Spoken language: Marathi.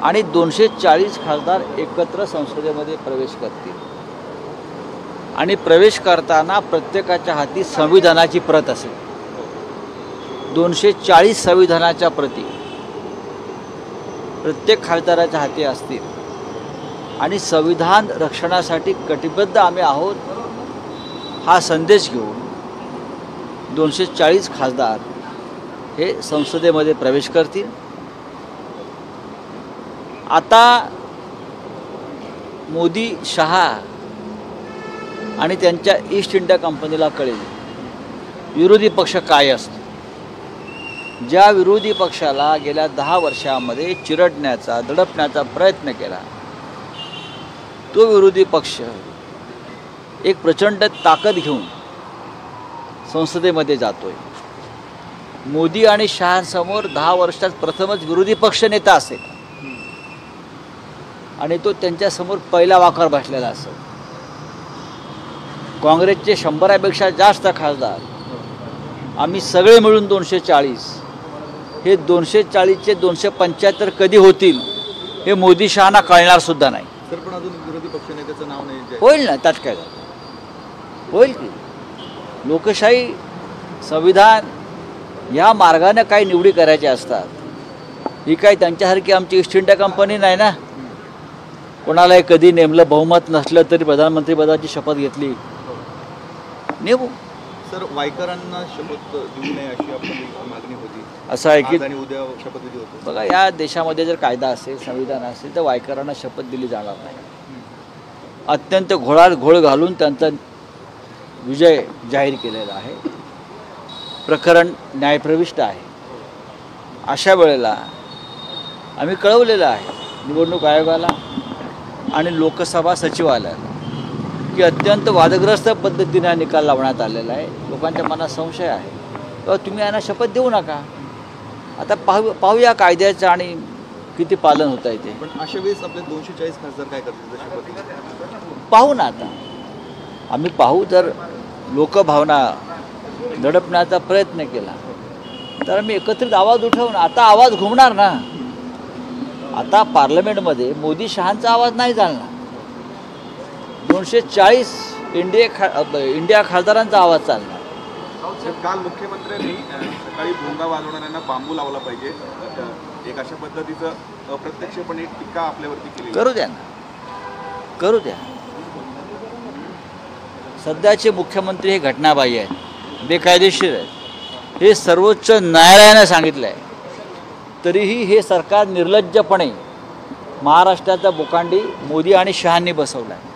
आणि 240 खासदार एकत्र संसदेमध्ये प्रवेश करतील आणि प्रवेश करताना प्रत्येकाच्या हाती संविधानाची प्रत असेल. 240 संविधानाच्या प्रती प्रत्येक खासदाराच्या हाती असतील आणि संविधान रक्षणासाठी कटिबद्ध आम्ही आहोत हा संदेश घेऊन 240 खासदार हे संसदेमध्ये प्रवेश करतील. आता मोदी शहा आणि त्यांच्या ईस्ट इंडिया कंपनीला कळेल विरोधी पक्ष काय असतो. ज्या विरोधी पक्षाला गेल्या 10 वर्षामध्ये चिरडण्याचा दडपण्याचा प्रयत्न केला तो विरोधी पक्ष एक प्रचंड ताकद घेऊन संसदेमध्ये जातोय. मोदी आणि शहांसमोर 10 वर्षात प्रथमच विरोधी पक्ष नेता असेल आणि तो त्यांच्यासमोर पहिला वाकर बसलेला असेल. काँग्रेसचे 100पेक्षा जास्त खासदार आम्ही सगळे मिळून 240 हे 240चे 275 कधी होतील हे मोदी शहांना कळणार सुद्धा नाही. सर पण अजून विरोधी पक्षनेत्याचं नाव नाही. होईल ना, त्यात काय होईल की. लोकशाही संविधान या मार्गाने काही निवडी करायच्या असतात. ही काय त्यांच्यासारखी आमची ईस्ट इंडिया कंपनी नाही ना. कोणालाही कधी नेमलं बहुमत नसलं तरी प्रधानमंत्रीपदाची शपथ घेतली नेमू. सर वायकरांना शपथ देऊ नये अशी आपली मागणी होती. असं आहे की उद्या शपथविधी होतो. बघा, या देशामध्ये जर कायदा असेल संविधान असेल तर वायकरांना शपथ दिली जाणार नाही. अत्यंत घोळ घालून त्यांचा विजय जाहीर केलेला आहे. प्रकरण न्यायप्रविष्ट आहे. अशा वेळेला आम्ही कळवलेलं आहे निवडणूक आयोगाला आणि लोकसभा सचिवालयाला की अत्यंत वादग्रस्त पद्धतीने निकाल लावण्यात आलेला आहे. लोकांच्या मनात संशय आहे तर तुम्ही यांना शपथ देऊ नका. आता पाहूया कायद्याचं आणि किती पालन होत आहे ते. पण अशा वेळेस आपले 240 खासदार काय करतील शपथ पाहू ना. आता आम्ही पाहू. जर लोकभावना दडपण्याचा प्रयत्न केला तर आम्ही एकत्रित आवाज उठवून. आता आवाज घुमणार ना. आता पार्लमेंटमध्ये मोदी शहांचा आवाज नाही चालणार. 240 इंडिया खासदारांचा आवाज चालणार. काल मुख्यमंत्र्यांनी सकाळी भोंगा वाजवणाऱ्यांना बांबू लावला पाहिजे एक अशा पद्धतीचं अप्रत्यक्षपणे टीका आपल्यावरती केली. करू द्या ना, करू द्या. सध्याचे मुख्यमंत्री हे घटनाबाह्य आहेत, बेकायदेशीर आहेत. हे सर्वोच्च न्यायालयानं सांगितलं आहे. तरीही हे सरकार निर्लज्जपणे महाराष्ट्राचा बोकांडी मोदी आणि शहांनी बसवला आहे.